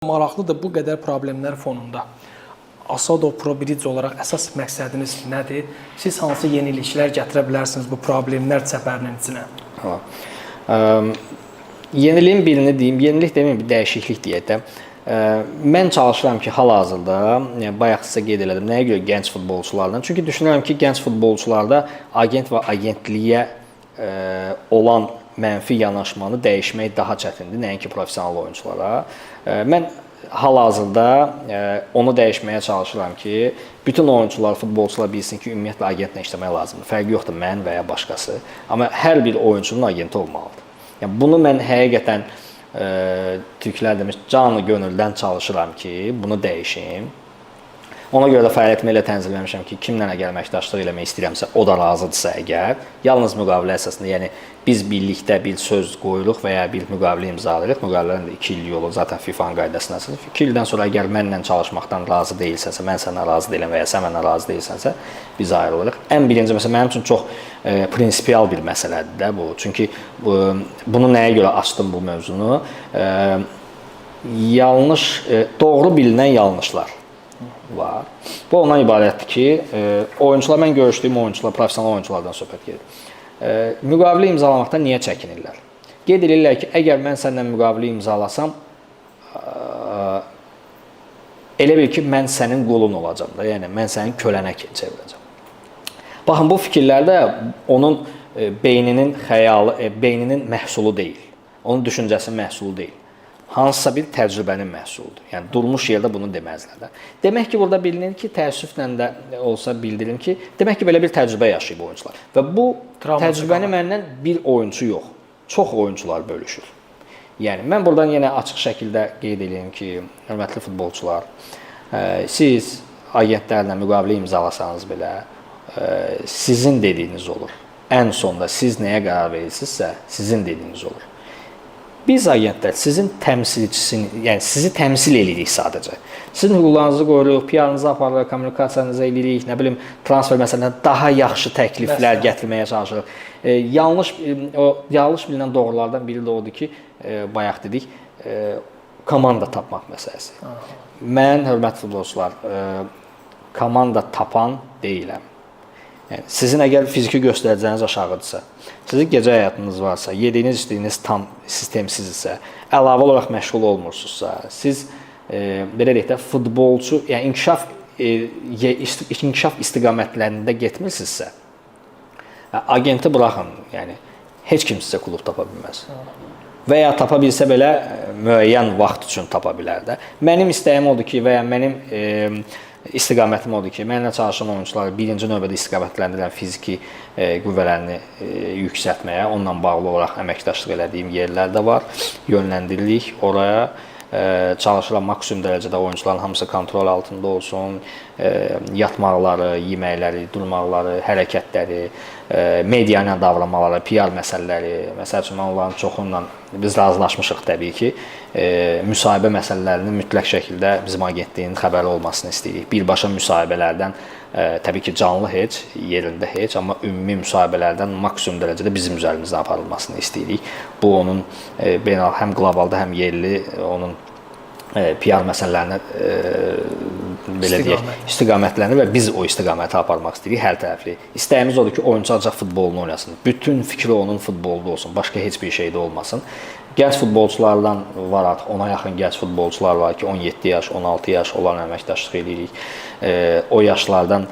Maraqlıdır bu qədər problemlər fonunda. Asado Pro Bridge olaraq əsas məqsədiniz nədir? Siz hansı yeniliklər gətirə bilərsiniz bu problemlər çəpərinin içinə? Yeniliyin birini deyim, yenilik deməyim, bir dəyişiklik deyək də. Mən çalışıram ki, hal-hazırda, bayaq sizə qeyd elədim, nəyə görə gənc futbolçularla? Çünki düşünürəm ki, gənc futbolçularda agent və agentliyə olan mənfi yanaşmanı dəyişmək daha çətindir, nəinki professional oyunculara. Mən hal-hazırda onu dəyişməyə çalışıram ki, bütün oyuncular, futbolçular bilsin ki, ümumiyyətlə agentlə işləmək lazımdır. Fərqi yoxdur, mən və ya başqası. Amma hər bir oyuncunun agenti olmalıdır. Yəni, bunu mən həqiqətən türklər demiş, canı gönüldən çalışıram ki, bunu dəyişim. Ona görə də fəaliyyətimi elə tənzimləmişəm ki, kimlə əgər əməkdaşlıq eləmək istəyirəmsə, o da razıdırsa əgər, yalnız müqavilə əsasında, yəni biz birlikdə bir söz qoyuluq və ya bir müqavilə imzalayırıq. Müqavilələrin də 2 illik olur, zaten FIFA'nın qaydasına əsasında. 2 ildən sonra əgər mənlə çalışmaqdan razı deyilsənsə, mən səndən razı deyiləm və ya sən məndən razı deyilsənsə, biz ayrılırıq. Ən birinci məsələ mənim üçün çox prinsipial bir məsələdir də bu. Çünki bunu nəyə görə açdım bu mövzunu? Doğru bilinən yanlışlar var. Bu ondan ibarətdir ki, oyuncular, mən görüşdüyüm oyuncular, professional oyunculardan söhbət gedir. Müqavilə imzalamaqdan niyə çəkinirlər? Qeyd edirlər ki, əgər mən səndən müqavilə imzalasam, elə bil ki, mən sənin qulun olacam da, yəni mən sənin kölənə çevirəcəm. Baxın, bu fikirlərdə onun beyninin xəyalı, beyninin məhsulu deyil, onun düşüncəsinin məhsulu deyil. Hansısa bir təcrübənin məhsuludur. Yəni, durmuş yerdə bunu deməzlər də. Demək ki, burada bilinir ki, təəssüflə də olsa bildirim ki, demək ki, belə bir təcrübə yaşayıb oyuncular. Və bu təcrübəni məndən bir oyuncu yox, çox oyuncular bölüşür. Yəni, mən buradan yenə açıq şəkildə qeyd edeyim ki, hörmətli futbolçular, siz agentlərlə müqavilə imzalasanız belə, sizin dediyiniz olur. Ən sonda siz nəyə qərar verirsinizsə, sizin dediyiniz olur. Biz agentlər sizin təmsilçisini, yəni sizi təmsil edirik sadəcə. Sizin hüquqlarınızı qoruruq, PR-nızı aparırıq, kommunikasiyanızı edirik, nə bilim, transfer məsələsində daha yaxşı təkliflər gətirməyə çalışırıq. Yanlış bilinən doğrulardan biri də odur ki, bayaq dedik, komanda tapmaq məsələsi. Mən, hörmətli futbolçular, komanda tapan deyiləm. Yəni, sizin əgər fiziki göstəriciniz aşağıdırsa, sizin gecə həyatınız varsa, yediyiniz, içdiyiniz tam sistemsizdirsə, əlavə olaraq məşğul olmursunuzsa, siz belə deyək də futbolçu, yəni inkişaf istiqamətlərində getmirsinizsə, agenti buraxın, yəni heç kim sizə klub tapa bilməz. Və ya tapa bilsə belə müəyyən vaxt üçün tapa bilər də. Mənim istəyim odur ki, və ya mənim istiqamətim odur ki, mənimlə çalışan oyuncuları birinci növbədə istiqamətləndirən fiziki qüvvələrini yüksəltməyə, onunla bağlı olaraq əməkdaşlıq elədiyim yerlər də var. Yönləndiririk oraya. Çalışıram maksimum dərəcədə oyuncuların hamısı kontrol altında olsun. Yatmaqları, yeməkləri, durmaqları, hərəkətləri, media ilə davranmaları, PR məsələləri. Məsəl üçün, mən onların çoxunla biz razılaşmışıq təbii ki, müsahibə məsələlərinin mütləq şəkildə bizim agentliyin xəbəri olmasını istəyirik. Birbaşa müsahibələrdən, təbii ki, canlı heç, yerində heç, amma ümumi müsahibələrdən maksimum dərəcədə bizim üzərimizdə aparılmasını istəyirik. Bu, onun həm qlobalda, həm yerli, onun PR məsələlərini belə deyək, istiqamətlərini və biz o istiqaməti aparmaq istəyirik hər tərəfli. İstəyimiz odur ki, oyuncu ancaq futbolunu oynasın. Bütün fikri onun futbolda olsun, başqa heç bir şeydə olmasın. Gənc futbolçulardan var artıq, ona yaxın gənc futbolçular var ki, 17 yaş, 16 yaş olan əməkdaşlıq edirik. O yaşlardan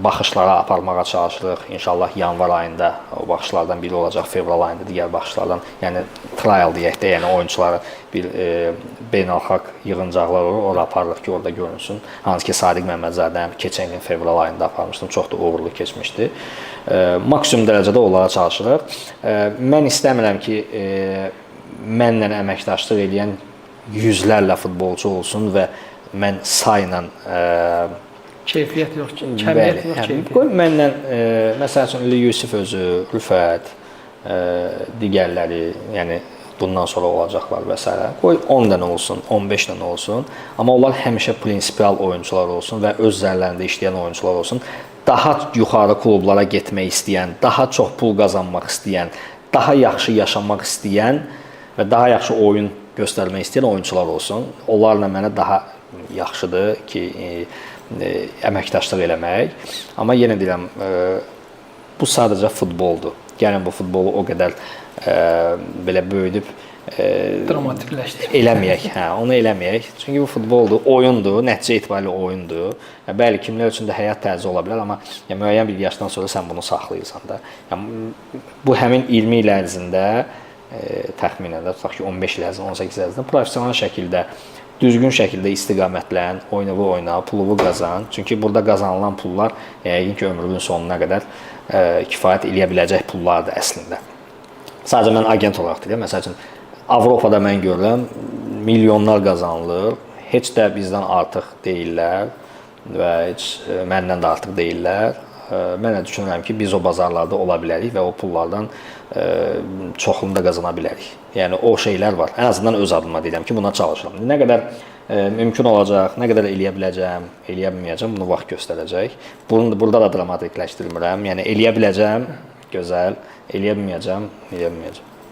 baxışlara aparmağa çalışırıq. İnşallah yanvar ayında o baxışlardan biri olacaq, fevral ayında digər baxışlardan, yəni trial deyək də, yəni oyuncuları bir beynəlxalq yığıncaqlar olur, ora aparırıq ki, orada görünsün. Hansı ki, Sadiq Məmmədzadə keçən ilin fevral ayında aparmışdım, çox da uğurlu keçmişdi. Maksimum dərəcədə onlara çalışırıq. Mən istəmirəm ki, mənlə əməkdaşlıq edən yüzlərlə futbolçu olsun və mən sayla keyfiyyət yox ki, kəmiyyət yox keyfiyyət. Qoy mənlə, məsəl üçün, Yusif özü, Rüfət, digərləri, yəni bundan sonra olacaqlar və s. Qoy 10 dənə olsun, 15 dənə olsun, amma onlar həmişə prinsipial oyuncular olsun və öz zərlərində işləyən oyuncular olsun. Daha yuxarı klublara getmək istəyən, daha çox pul qazanmaq istəyən, daha yaxşı yaşamaq istəyən və daha yaxşı oyun göstərmək istəyən oyunçular olsun. Onlarla mənə daha yaxşıdır ki, əməkdaşlıq eləmək. Amma yenə deyirəm, bu sadəcə futboldur. Gəlin bu futbolu o qədər belə böyüdüb dramatikləşdir. Eləməyək, onu eləməyək. Çünki bu futboldur, oyundur, nəticə etibarilə oyundur. Bəli, kimlər üçün də həyat tərzi ola bilər, amma müəyyən bir yaşdan sonra sən bunu saxlayırsan da. Bu həmin 20 il ərzində təxminən də tutaq ki, 15 il ərzində, 18 il ərzində professional şəkildə, düzgün şəkildə istiqamətlən, oyunu oyna, pulunu qazan. Çünki burada qazanılan pullar yəqin ki, ömrünün sonuna qədər kifayət eləyə biləcək pullardır əslində. Sadəcə mən agent olaraq deyirəm, məsəl üçün Avropada mən görürəm, milyonlar qazanılır, heç də bizdən artıq deyirlər və heç məndən də artıq deyirlər. Mən də düşünürəm ki, biz o bazarlarda ola bilərik və o pullardan çoxunu da qazana bilərik. Yəni o şeylər var. Ən azından öz adıma deyirəm ki, buna çalışıram. Nə qədər mümkün olacaq, nə qədər eləyə biləcəm, eləyə bilməyəcəm, bunu vaxt göstərəcək. Burada da dramatikləşdirmirəm. Yəni eləyə biləcəm, gözəl, eləyə bilməyəcəm, eləyə bilməyəcəm.